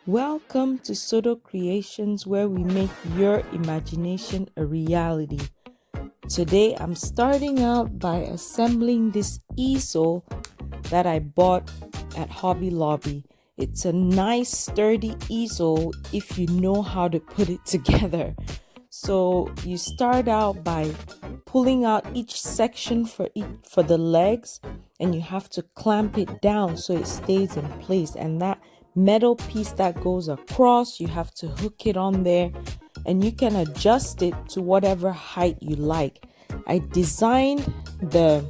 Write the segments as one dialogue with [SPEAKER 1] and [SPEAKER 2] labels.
[SPEAKER 1] Welcome to Soto Creations, where we make your imagination a reality. Today I'm starting out by assembling this easel that I bought at Hobby Lobby. It's a nice sturdy easel if you know how to put it together. So you start out by pulling out each section for the legs, and you have to clamp it down so it stays in place. And that metal piece that goes across, you have to hook it on there, and you can adjust it to whatever height you like. I designed the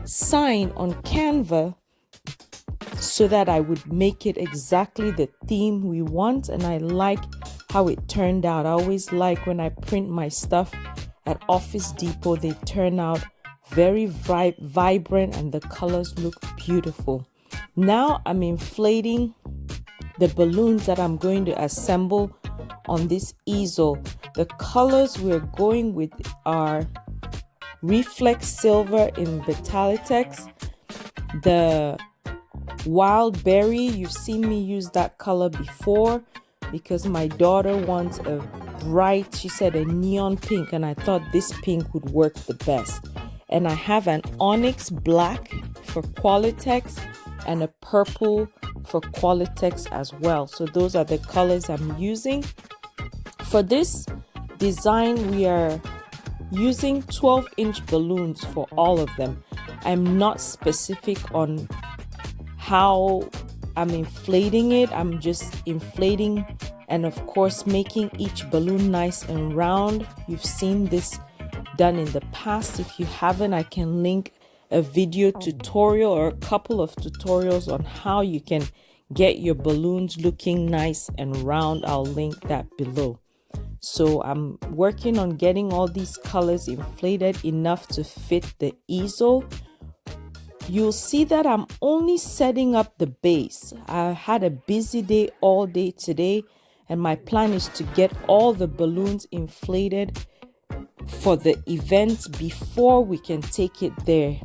[SPEAKER 1] sign on Canva so that I would make it exactly the theme we want, and I like how it turned out. I always like when I print my stuff at Office Depot, they turn out very vibrant and the colors look beautiful. Now I'm inflating the balloons that I'm going to assemble on this easel. The colors we're going with are Reflex Silver in Vitalitex, the Wild Berry. You've seen me use that color before because my daughter wants a bright, she said a neon pink, and I thought this pink would work the best. And I have an Onyx Black for Qualitex and a purple for Qualitex as well. So those are the colors I'm using. For this design, we are using 12-inch balloons for all of them. I'm not specific on how I'm inflating it. I'm just inflating and of course making each balloon nice and round. You've seen this done in the past. If you haven't, I can link a video tutorial or a couple of tutorials on how you can get your balloons looking nice and round. I'll link that below. So I'm working on getting all these colors inflated enough to fit the easel. You'll see that I'm only setting up the base. I had a busy day all day today, and my plan is to get all the balloons inflated for the event before we can take it there,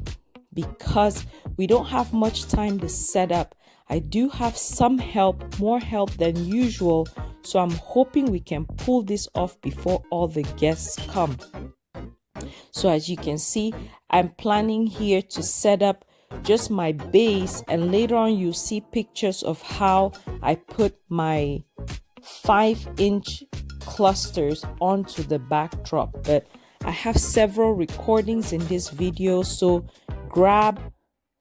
[SPEAKER 1] because we don't have much time to set up. I do have some help, more help than usual, so I'm hoping we can pull this off before all the guests come. So as you can see, I'm planning here to set up just my base, and later on you'll see pictures of how I put my 5-inch clusters onto the backdrop. But I have several recordings in this video, so grab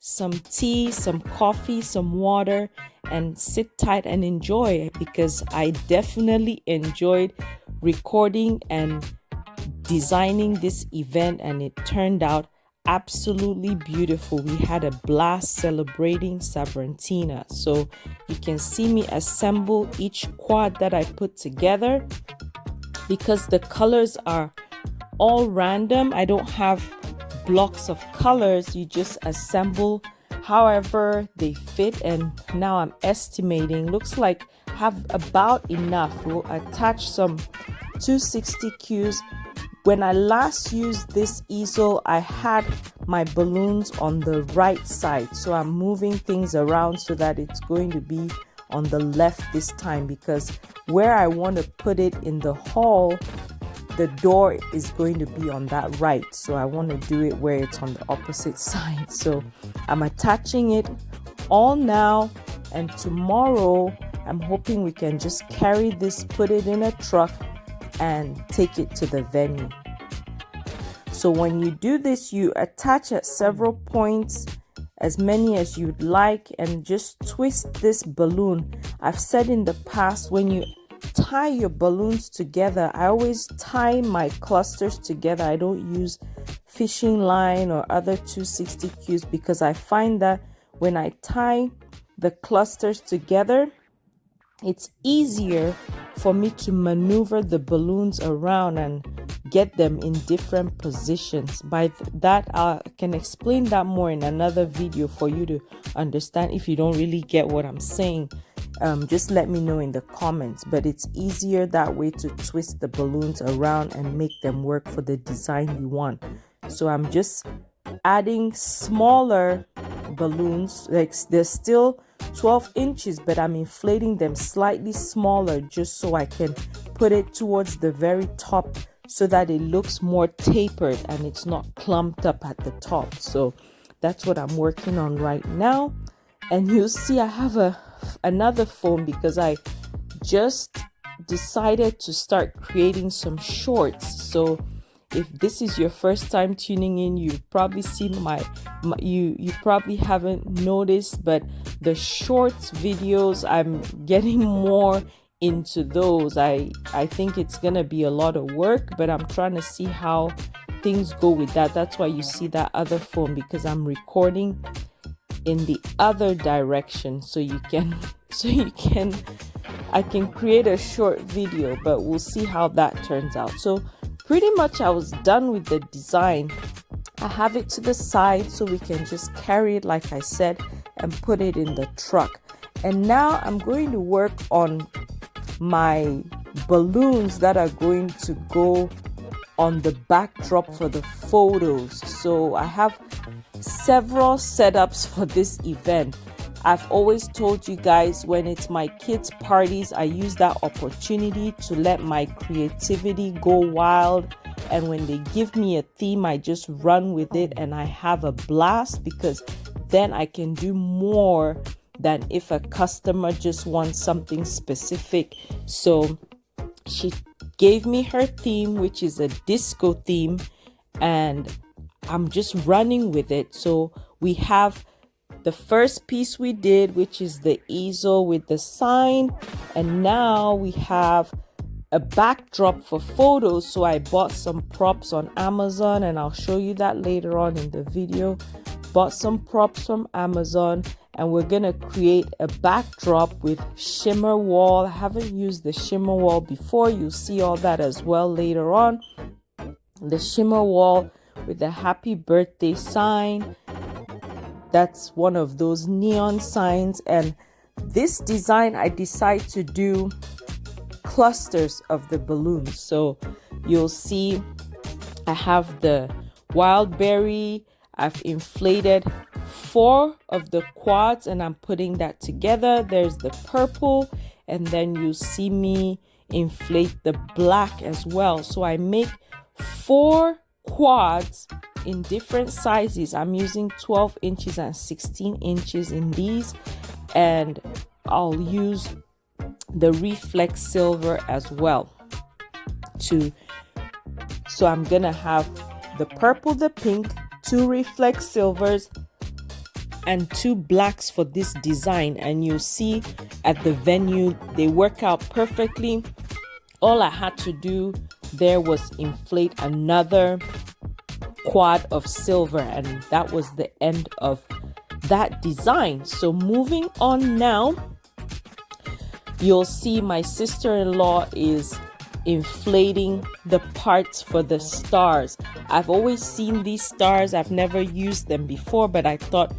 [SPEAKER 1] some tea, some coffee, some water, and sit tight and enjoy, because I definitely enjoyed recording and designing this event, and it turned out absolutely beautiful. We had a blast celebrating Sabrina. So you can see me assemble each quad that I put together. Because the colors are all random, I don't have blocks of colors. You just assemble however they fit, and now I'm estimating, looks like I have about enough. We'll attach some 260 Qs. When I last used this easel, I had my balloons on the right side, so I'm moving things around so that it's going to be on the left this time, because where I want to put it in the hall, the door is going to be on that right, so I want to do it where it's on the opposite side. So I'm attaching it all now, and tomorrow I'm hoping we can just carry this, put it in a truck, and take it to the venue. So when you do this, you attach at several points, as many as you'd like, and just twist this balloon. I've said in the past, when you tie your balloons together, I always tie my clusters together. I don't use fishing line or other 260 Qs, because I find that when I tie the clusters together, it's easier for me to maneuver the balloons around and get them in different positions. By that, I can explain that more in another video for you to understand. If you don't really get what I'm saying, just let me know in the comments. But it's easier that way to twist the balloons around and make them work for the design you want. So I'm just adding smaller balloons. Like, there's still 12 inches, but I'm inflating them slightly smaller just so I can put it towards the very top so that it looks more tapered and it's not clumped up at the top. So that's what I'm working on right now. And you'll see I have another phone because I just decided to start creating some shorts. So if this is your first time tuning in, you've probably seen you probably haven't noticed, but the shorts videos, I'm getting more into those. I think it's gonna be a lot of work, but I'm trying to see how things go with that. That's why you see that other phone, because I'm recording in the other direction so I can create a short video, but we'll see how that turns out. So pretty much I was done with the design. I have it to the side so we can just carry it, like I said, and put it in the truck. And now I'm going to work on my balloons that are going to go on the backdrop for the photos. So I have several setups for this event. I've always told you guys, when it's my kids' parties, I use that opportunity to let my creativity go wild. And when they give me a theme, I just run with it and I have a blast, because then I can do more than if a customer just wants something specific. So she gave me her theme, which is a disco theme, and I'm just running with it. So we have the first piece we did, which is the easel with the sign, and now we have a backdrop for photos. So I bought some props on Amazon, and I'll show you that later on in the video. Bought some props from Amazon, and we're gonna create a backdrop with shimmer wall. I haven't used the shimmer wall before. You'll see all that as well later on. The shimmer wall with the happy birthday sign. That's one of those neon signs. And this design, I decide to do clusters of the balloons. So you'll see I have the wild berry. I've inflated 4 of the quads and I'm putting that together. There's the purple, and then you see me inflate the black as well. So I make 4 quads in different sizes. I'm using 12 inches and 16 inches in these, and I'll use the reflex silver as well too. So I'm gonna have the purple, the pink, 2 reflex silvers and 2 blacks for this design. And you'll see at the venue they work out perfectly. All I had to do there was inflate another quad of silver, and that was the end of that design. So moving on now, you'll see my sister-in-law is inflating the parts for the stars. I've always seen these stars. I've never used them before, but I thought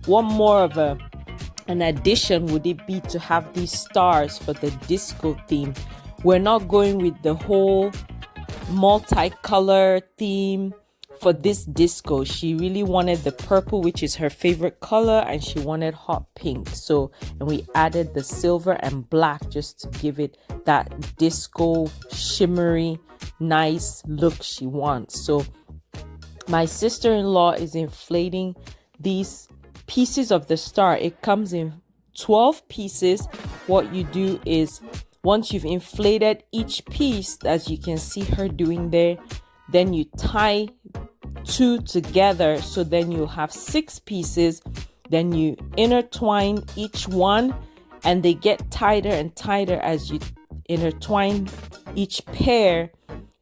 [SPEAKER 1] one more of an addition would it be to have these stars for the disco theme. We're not going with the whole multicolor theme for this disco. She really wanted the purple, which is her favorite color, and she wanted hot pink. So, and we added the silver and black just to give it that disco shimmery nice look she wants. So my sister-in-law is inflating these pieces of the star. It comes in 12 pieces. What you do is, once you've inflated each piece, as you can see her doing there, then you tie 2 together. So then you'll have 6 pieces. Then you intertwine each one, and they get tighter and tighter as you intertwine each pair.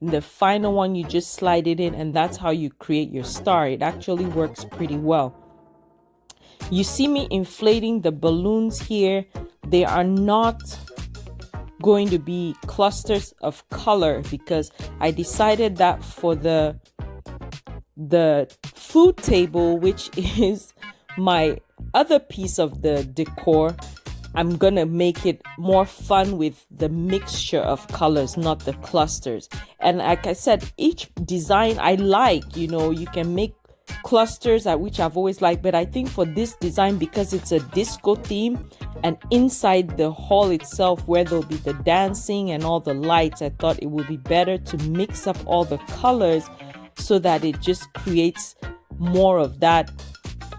[SPEAKER 1] In the final one, you just slide it in, and that's how you create your star. It actually works pretty well. You see me inflating the balloons here. They are not going to be clusters of color because I decided that for the food table, which is my other piece of the decor, I'm gonna make it more fun with the mixture of colors, not the clusters. And like I said, each design I like, you can make clusters at which I've always liked, but I think for this design, because it's a disco theme and inside the hall itself where there'll be the dancing and all the lights, I thought it would be better to mix up all the colors so that it just creates more of that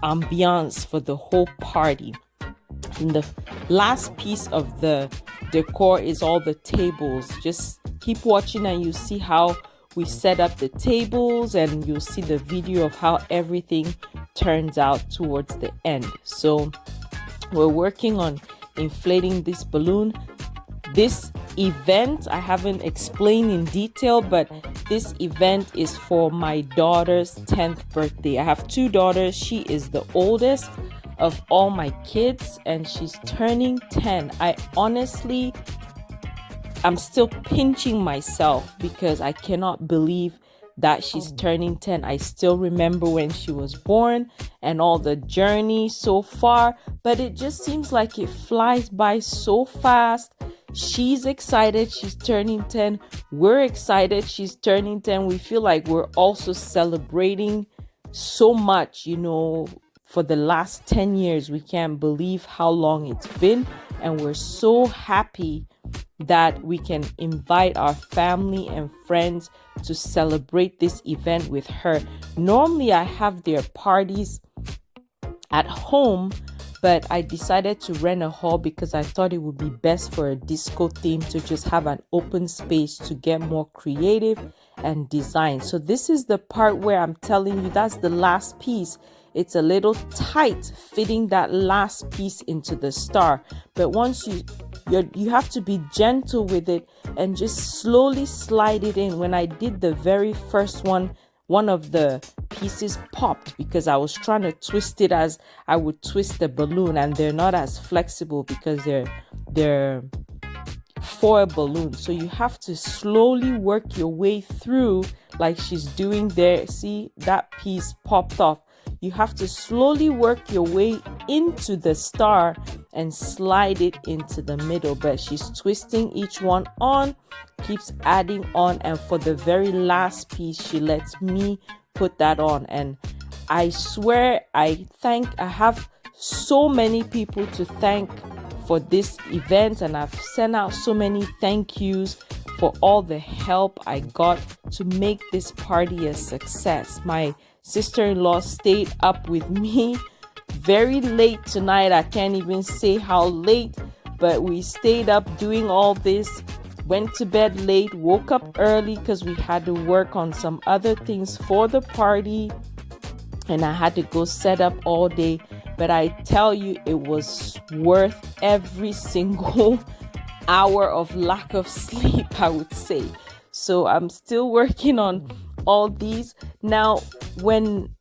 [SPEAKER 1] ambiance for the whole party. And the last piece of the decor is all the tables. Just keep watching and you see how we set up the tables, and you'll see the video of how everything turns out towards the end. So we're working on inflating this balloon. This event I haven't explained in detail, but this event is for my daughter's 10th birthday. I have 2 daughters. She is the oldest of all my kids and she's turning 10. I'm still pinching myself because I cannot believe that she's turning 10. I still remember when she was born and all the journey so far, but it just seems like it flies by so fast. She's excited she's turning 10. We're excited she's turning 10. We feel like we're also celebrating so much, for the last 10 years. We can't believe how long it's been, and we're so happy that we can invite our family and friends to celebrate this event with her. Normally I have their parties at home, but I decided to rent a hall because I thought it would be best for a disco theme to just have an open space to get more creative and design. So this is the part where I'm telling you that's the last piece. It's a little tight fitting that last piece into the star, but once you have to be gentle with it and just slowly slide it in. When I did the very first one of the pieces popped because I was trying to twist it as I would twist the balloon, and they're not as flexible because they're foil balloons. So you have to slowly work your way through like she's doing there. See, that piece popped off. You have to slowly work your way into the star and slide it into the middle, but she's twisting each one on, keeps adding on, and for the very last piece she lets me put that on. And I swear I have so many people to thank for this event, and I've sent out so many thank yous for all the help I got to make this party a success. My sister-in-law stayed up with me very late tonight. I can't even say how late, but we stayed up doing all this, went to bed late, woke up early because we had to work on some other things for the party, and I had to go set up all day. But I tell you, it was worth every single hour of lack of sleep, I would say. So I'm still working on all these. Now, when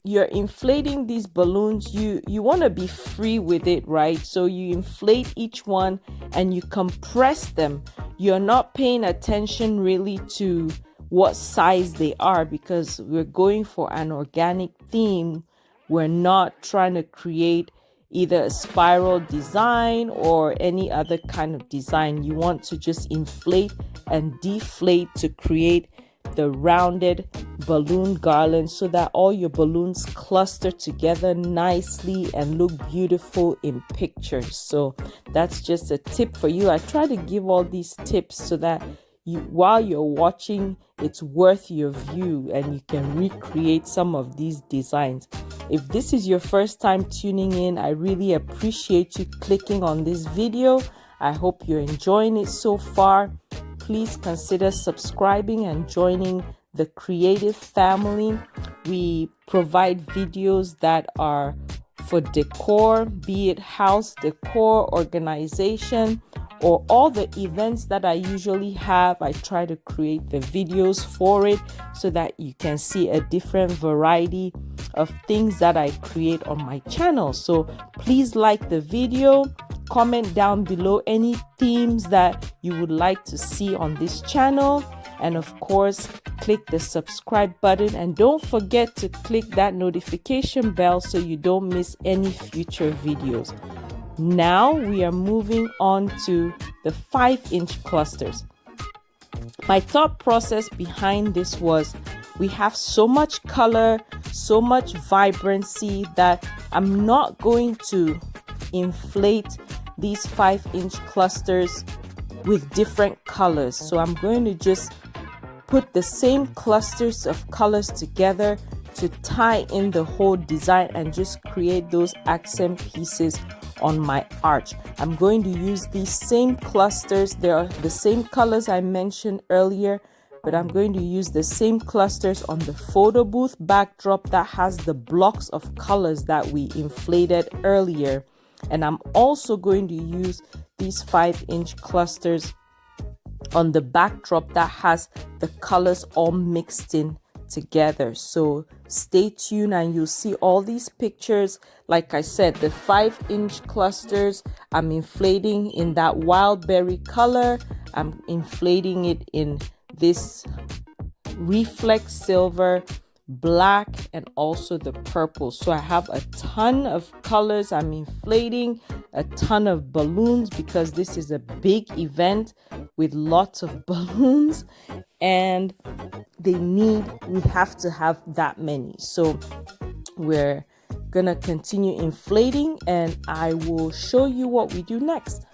[SPEAKER 1] you're inflating these balloons, you want to be free with it, right? So you inflate each one and you compress them. You're not paying attention really to what size they are because we're going for an organic theme. We're not trying to create either a spiral design or any other kind of design. You want to just inflate and deflate to create the rounded balloon garland so that all your balloons cluster together nicely and look beautiful in pictures. So that's just a tip for you. I try to give all these tips so that while you're watching, it's worth your view and you can recreate some of these designs. If this is your first time tuning in, I really appreciate you clicking on this video. I hope you're enjoying it so far. Please consider subscribing and joining the creative family. We provide videos that are for decor, be it house decor, organization, or all the events that I usually have. I try to create the videos for it so that you can see a different variety of things that I create on my channel. So please like the video, comment down below any themes that you would like to see on this channel, and of course click the subscribe button, and don't forget to click that notification bell so you don't miss any future videos. Now we are moving on to the 5-inch clusters. My thought process behind this was we have so much color, so much vibrancy that I'm not going to inflate these 5-inch clusters with different colors. So I'm going to just put the same clusters of colors together to tie in the whole design and just create those accent pieces on my arch. I'm going to use these same clusters. They are the same colors I mentioned earlier, but I'm going to use the same clusters on the photo booth backdrop that has the blocks of colors that we inflated earlier. And I'm also going to use these 5-inch clusters on the backdrop that has the colors all mixed in together. So stay tuned and you'll see all these pictures. Like I said, the 5-inch clusters, I'm inflating in that wild berry color. I'm inflating it in this reflex silver, black, and also the purple. So I have a ton of colors. I'm inflating a ton of balloons because this is a big event with lots of balloons, and we have to have that many. So we're gonna continue inflating and I will show you what we do next.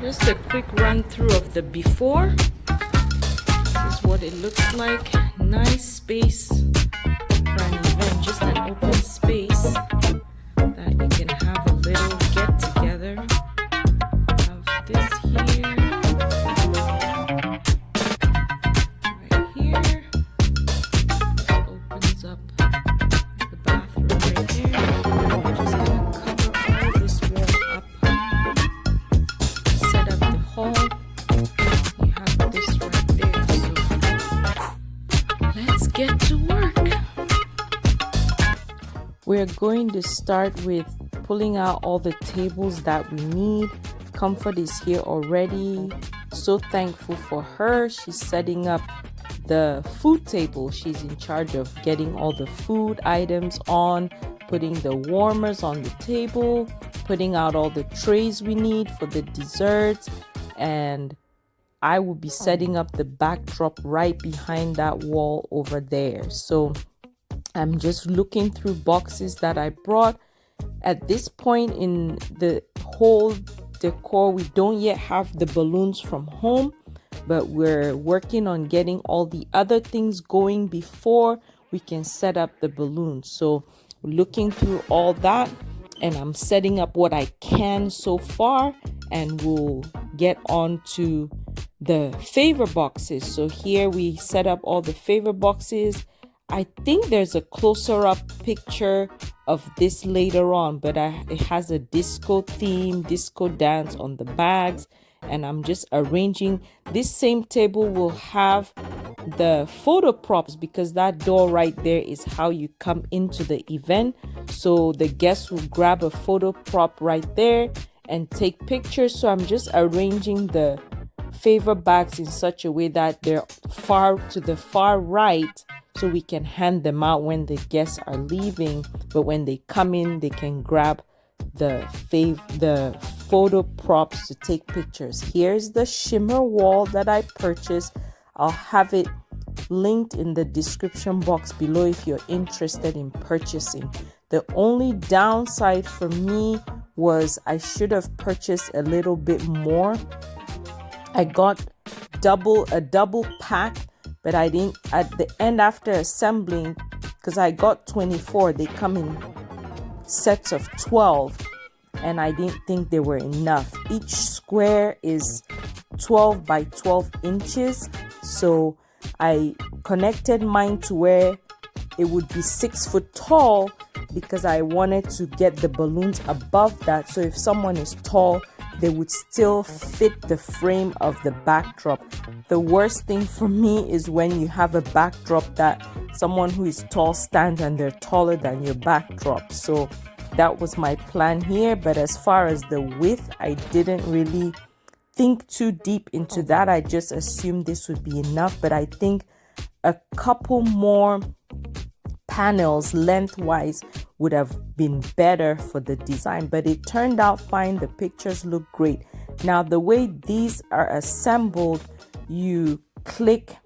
[SPEAKER 1] Just a quick run through of the before. This is what it looks like. Nice space for an event, just an open space that you can have a little get together. Have this here, right here. This opens up the bathroom right there. I'm just gonna cover all this wall up. Set up the hall. You have this right there. So let's get to work. We're going to start with pulling out all the tables that we need. Comfort is here already. So thankful for her. She's setting up the food table. She's in charge of getting all the food items on, putting the warmers on the table, putting out all the trays we need for the desserts, and I will be setting up the backdrop right behind that wall over there. So I'm just looking through boxes that I brought. At this point in the whole decor, we don't yet have the balloons from home, but we're working on getting all the other things going before we can set up the balloons. So we're looking through all that, and I'm setting up what I can so far, and we'll get on to the favor boxes. So here we set up all the favor boxes. I think there's a closer up picture of this later on, but it has a disco theme, disco dance on the bags, and I'm just arranging. This same table will have the photo props, because that door right there is how you come into the event. So the guests will grab a photo prop right there and take pictures. So I'm just arranging the favor bags in such a way that they're far to the far right, so we can hand them out when the guests are leaving, but when they come in, they can grab the photo props to take pictures. Here's the shimmer wall that I purchased. I'll have it linked in the description box below if you're interested in purchasing. The only downside for me was I should have purchased a little bit more. I got a double pack, but I didn't at the end after assembling, because I got 24. They come in sets of 12, and I didn't think they were enough. Each square is 12 by 12 inches, so I connected mine to where it would be 6 foot tall, because I wanted to get the balloons above that, so if someone is tall, they would still fit the frame of the backdrop. The worst thing for me is when you have a backdrop that someone who is tall stands and they're taller than your backdrop. So that was my plan here. But as far as the width, I didn't really think too deep into that. I just assumed this would be enough. But I think a couple more panels lengthwise would have been better for the design, but it turned out fine. The pictures look great. Now, the way these are assembled, you click,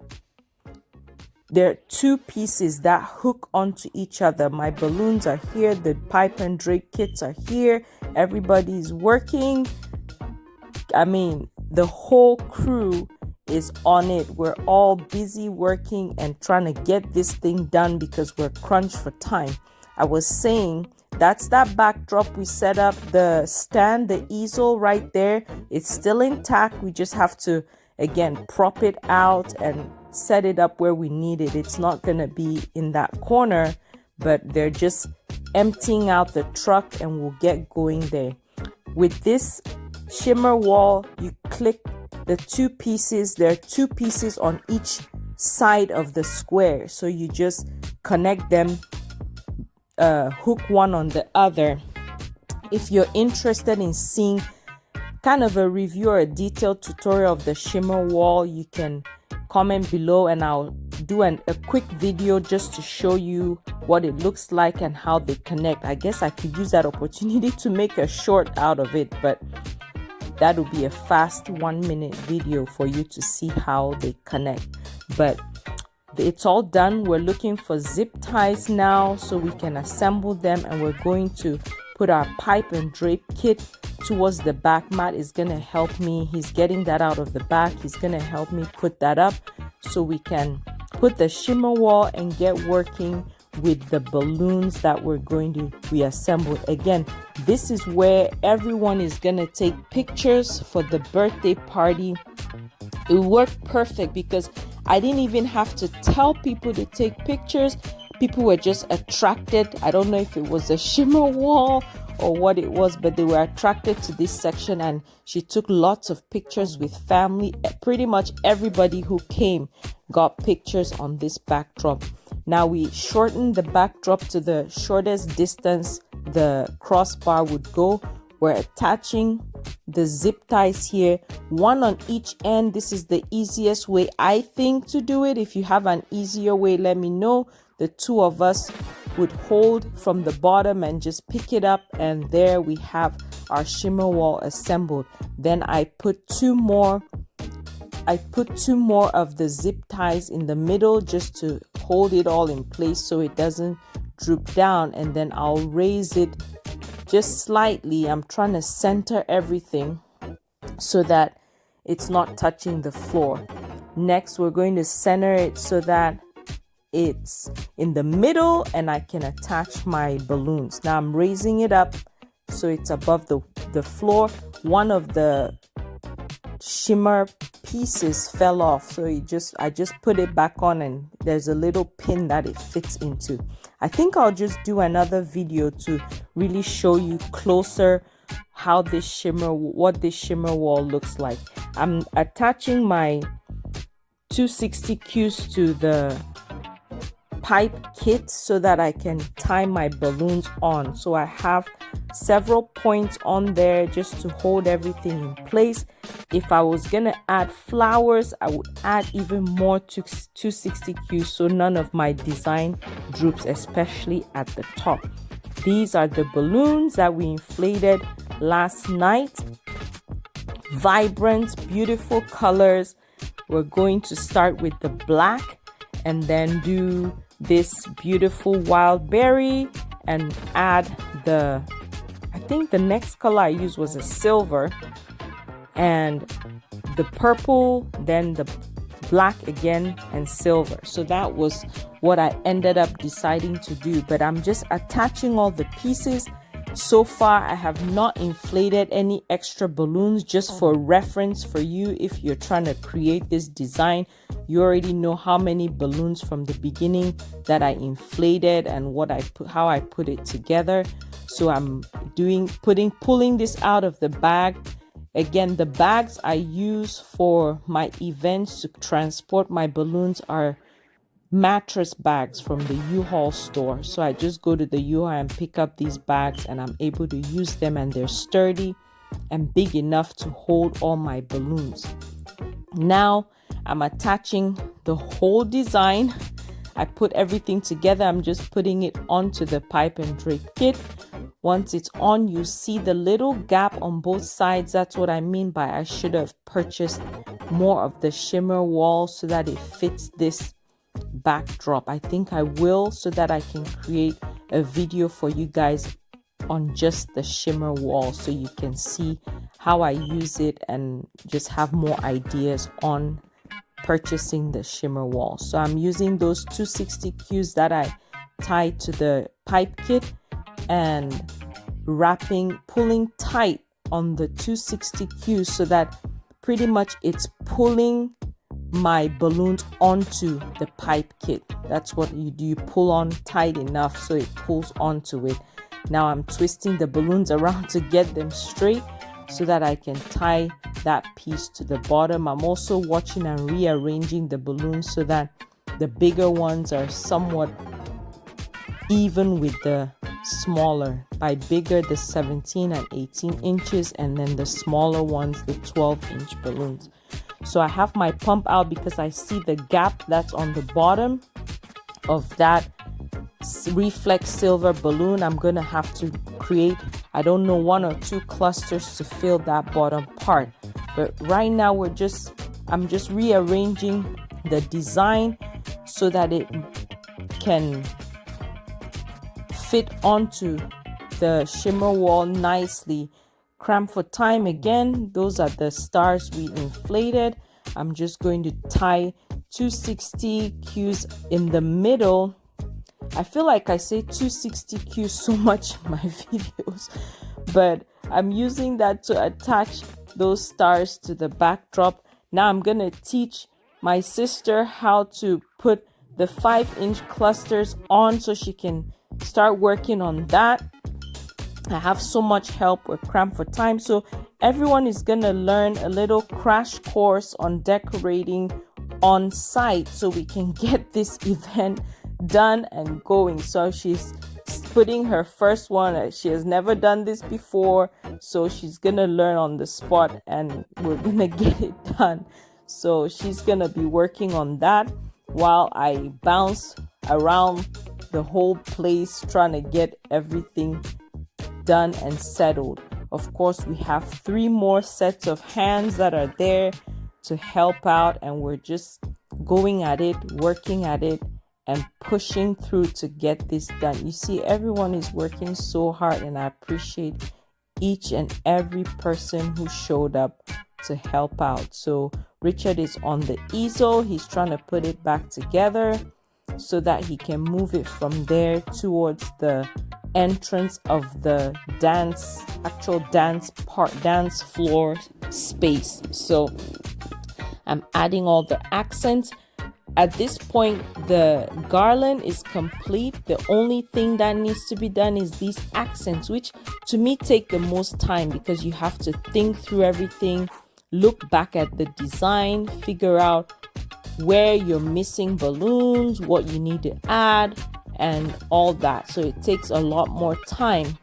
[SPEAKER 1] there are two pieces that hook onto each other. My balloons are here, the pipe and drape kits are here, everybody's working. I mean, the whole crew is on it. We're all busy working and trying to get this thing done because we're crunched for time. I was saying, that's that backdrop we set up, the stand, the easel right there. It's still intact. We just have to, again, prop it out and set it up where we need it. It's not going to be in that corner, but they're just emptying out the truck and we'll get going there. With this shimmer wall, you click the two pieces. There are two pieces on each side of the square. So you just connect them, hook one on the other. If you're interested in seeing kind of a review or a detailed tutorial of the shimmer wall, you can comment below and I'll do a quick video just to show you what it looks like and how they connect. I guess I could use that opportunity to make a short out of it, but that will be a fast 1-minute video for you to see how they connect. But it's all done. We're looking for zip ties now so we can assemble them, and we're going to put our pipe and drape kit towards the back. Matt is going to help me. He's getting that out of the back. He's going to help me put that up so we can put the shimmer wall and get working with the balloons that we're going to reassemble. Again, this is where everyone is going to take pictures for the birthday party. It worked perfect because I didn't even have to tell people to take pictures. People were just attracted. I don't know if it was a shimmer wall or what it was, but they were attracted to this section, and she took lots of pictures with family. Pretty much everybody who came got pictures on this backdrop. Now we shortened the backdrop to the shortest distance the crossbar would go. We're attaching the zip ties here, one on each end. This is the easiest way, I think, to do it. If you have an easier way, let me know. The two of us would hold from the bottom and just pick it up, and there we have our shimmer wall assembled. Then I put two more of the zip ties in the middle just to hold it all in place so it doesn't droop down, and then I'll raise it just slightly. I'm trying to center everything so that it's not touching the floor. Next, we're going to center it so that it's in the middle and I can attach my balloons. Now I'm raising it up so it's above the floor. One of the shimmer pieces fell off, so I just put it back on, and there's a little pin that it fits into. I think I'll just do another video to really show you closer how what this shimmer wall looks like. I'm attaching my 260 Qs to the pipe kit so that I can tie my balloons on. So I have several points on there just to hold everything in place. If I was gonna add flowers, I would add even more to 260 Qs so none of my design droops, especially at the top. These are the balloons that we inflated last night. Vibrant, beautiful colors. We're going to start with the black and then do this beautiful wild berry and add I think the next color I used was a silver, and the purple, then the black again, and silver. So that was what I ended up deciding to do, but I'm just attaching all the pieces. So far, I have not inflated any extra balloons, just for reference for you. If you're trying to create this design, you already know how many balloons from the beginning that I inflated and how I put it together. So I'm pulling this out of the bag. Again, the bags I use for my events to transport my balloons are mattress bags from the U-Haul store. So I just go to the U-Haul and pick up these bags, and I'm able to use them, and they're sturdy and big enough to hold all my balloons. Now I'm attaching the whole design. I put everything together. I'm just putting it onto the pipe and drape kit. Once it's on, you see the little gap on both sides. That's what I mean by I should have purchased more of the shimmer wall so that it fits this backdrop. I think I will, so that I can create a video for you guys on just the shimmer wall so you can see how I use it and just have more ideas on purchasing the shimmer wall. So I'm using those 260 Qs that I tied to the pipe kit and pulling tight on the 260 Qs so that pretty much it's pulling my balloons onto the pipe kit. That's what you do. You pull on tight enough so it pulls onto it. Now I'm twisting the balloons around to get them straight so that I can tie that piece to the bottom. I'm also watching and rearranging the balloons so that the bigger ones are somewhat even with the smaller. By bigger, the 17 and 18 inches, and then the smaller ones, the 12-inch balloons. So I have my pump out because I see the gap that's on the bottom of that reflex silver balloon. I'm gonna have to create, I don't know, 1 or 2 clusters to fill that bottom part. But right now I'm just rearranging the design so that it can fit onto the shimmer wall nicely. Cram for time again. Those are the stars we inflated. I'm just going to tie 260 Qs in the middle. I feel like I say 260 Qs so much in my videos, but I'm using that to attach those stars to the backdrop. Now I'm going to teach my sister how to put the 5-inch clusters on so she can start working on that. I have so much help with Cram for Time. So everyone is going to learn a little crash course on decorating on site so we can get this event done and going. So she's putting her first one. She has never done this before, so she's going to learn on the spot and we're going to get it done. So she's going to be working on that while I bounce around the whole place trying to get everything done and settled. Of course, we have 3 more sets of hands that are there to help out, and we're just going at it, working at it, and pushing through to get this done. You see, everyone is working so hard, and I appreciate each and every person who showed up to help out. So Richard is on the easel. He's trying to put it back together so that he can move it from there towards the entrance of the dance floor space. So I'm adding all the accents. At this point, the garland is complete. The only thing that needs to be done is these accents, which to me take the most time because you have to think through everything, look back at the design, figure out where you're missing balloons, what you need to add, and all that. So it takes a lot more time.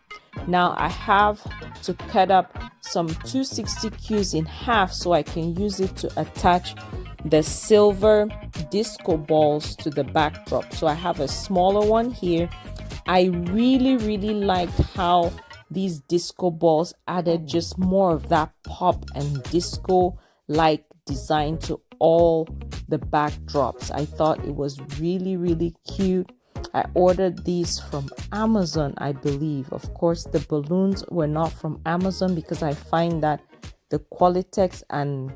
[SPEAKER 1] Now I have to cut up some 260 Qs in half so I can use it to attach the silver disco balls to the backdrop. So I have a smaller one here. I really liked how these disco balls added just more of that pop and disco like design to all the backdrops. I thought it was really cute. I ordered these from Amazon, I believe. Of course, the balloons were not from Amazon because I find that the Qualitex and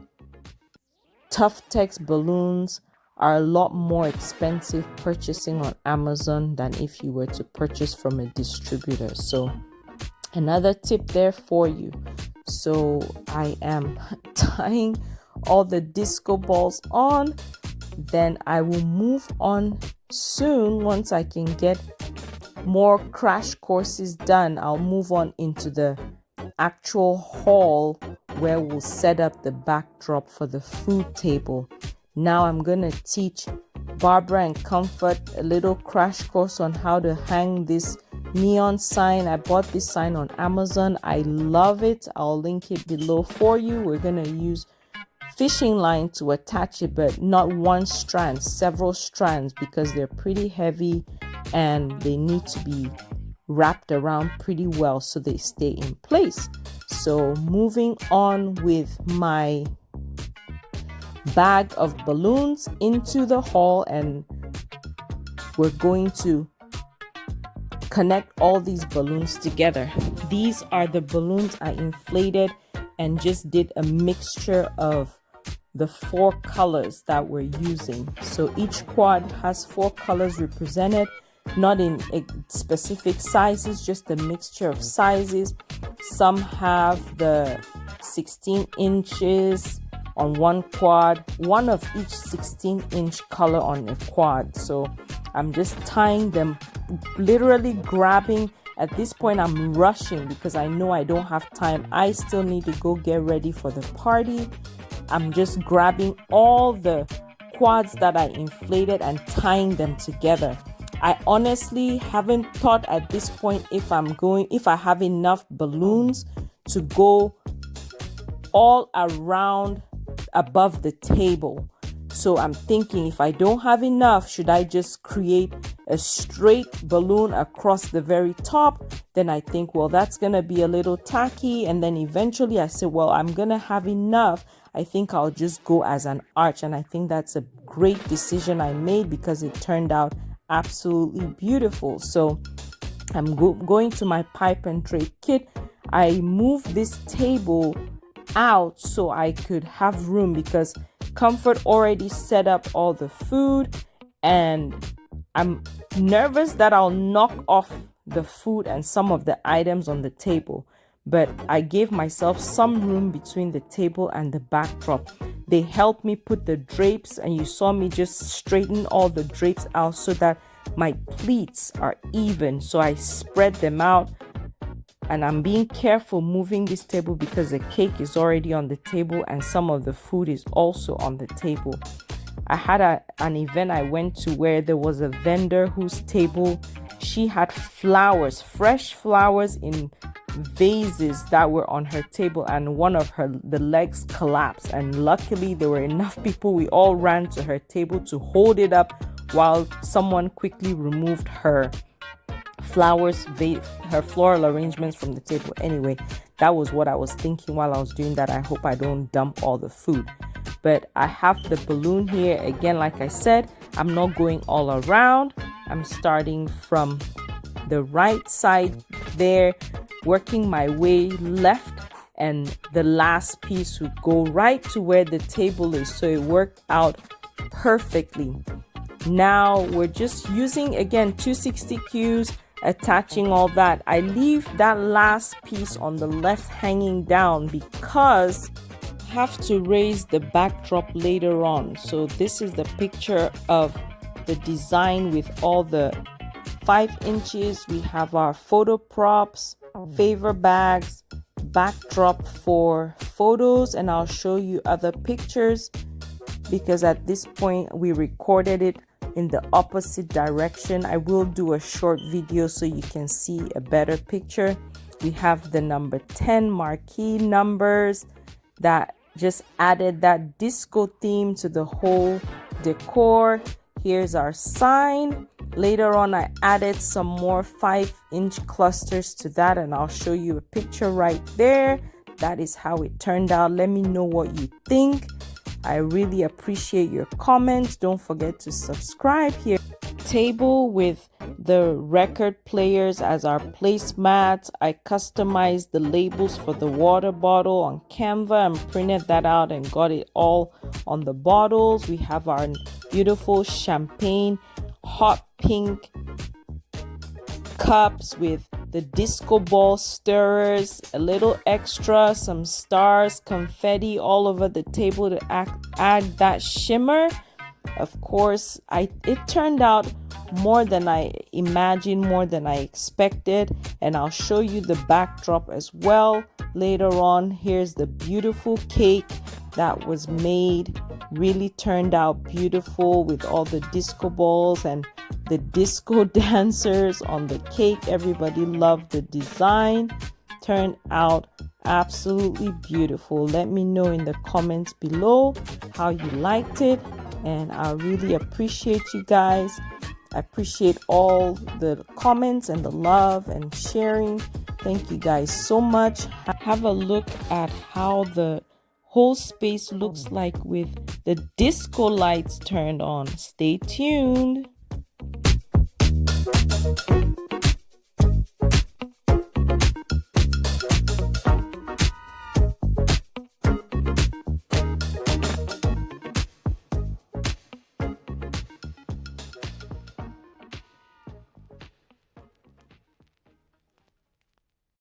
[SPEAKER 1] Tuftex balloons are a lot more expensive purchasing on Amazon than if you were to purchase from a distributor. So another tip there for you. So I am tying all the disco balls on. Then I will move on soon. Once I can get more crash courses done, I'll move on into the actual hall where we'll set up the backdrop for the food table. Now I'm going to teach Barbara and Comfort a little crash course on how to hang this neon sign. I bought this sign on Amazon. I love it. I'll link it below for you. We're going to use fishing line to attach it, but not one strand, several strands, because they're pretty heavy and they need to be wrapped around pretty well so they stay in place. So moving on with my bag of balloons into the hall, and we're going to connect all these balloons together. These are the balloons I inflated and just did a mixture of the 4 colors that we're using. So each quad has 4 colors represented, not in specific sizes, just a mixture of sizes. Some have the 16 inches on one quad, one of each 16-inch color on a quad. So I'm just tying them, literally grabbing. At this point, I'm rushing because I know I don't have time. I still need to go get ready for the party. I'm just grabbing all the quads that I inflated and tying them together. I honestly haven't thought at this point if I have enough balloons to go all around above the table. So I'm thinking, if I don't have enough, should I just create a straight balloon across the very top? Then I think, well, that's going to be a little tacky. And then eventually I said, well, I'm going to have enough. I think I'll just go as an arch. And I think that's a great decision I made because it turned out absolutely beautiful. So I'm going to my pipe and tray kit. I moved this table out so I could have room because Comfort already set up all the food, and I'm nervous that I'll knock off the food and some of the items on the table. But I gave myself some room between the table and the backdrop. They helped me put the drapes, and you saw me just straighten all the drapes out so that my pleats are even. So I spread them out, and I'm being careful moving this table because the cake is already on the table and some of the food is also on the table. I had an event I went to where there was a vendor whose table, she had flowers, fresh flowers in vases that were on her table, and one of the legs collapsed, and luckily there were enough people. We all ran to her table to hold it up while someone quickly removed her flowers, her floral arrangements from the table. Anyway, that was what I was thinking while I was doing that. I hope I don't dump all the food. But I have the balloon here again. Like I said, I'm not going all around. I'm starting from the right side there, working my way left, and the last piece would go right to where the table is. So it worked out perfectly. Now we're just using, again, 260 cues, attaching all that. I leave that last piece on the left hanging down because I have to raise the backdrop later on. So this is the picture of the design with all the 5 inches. We have our photo props, favor bags, backdrop for photos, and I'll show you other pictures because at this point we recorded it in the opposite direction. I will do a short video so you can see a better picture. We have the number 10 marquee numbers that just added that disco theme to the whole decor. Here's our sign. Later on, I added some more 5-inch clusters to that, and I'll show you a picture right there. That is how it turned out. Let me know what you think. I really appreciate your comments. Don't forget to subscribe here. Table with the record players as our placemats. I customized the labels for the water bottle on Canva and printed that out and got it all on the bottles. We have our beautiful champagne hot pink cups with the disco ball stirrers, a little extra, some stars, confetti all over the table to add that shimmer. Of course, it turned out more than I imagined, more than I expected, and I'll show you the backdrop as well later on. Here's the beautiful cake that was made. Really turned out beautiful with all the disco balls and the disco dancers on the cake. Everybody loved the design. Turned out absolutely beautiful. Let me know in the comments below how you liked it, and I really appreciate you guys. I appreciate all the comments and the love and sharing. Thank you guys so much. Have a look at how the whole space looks like with the disco lights turned on. Stay tuned.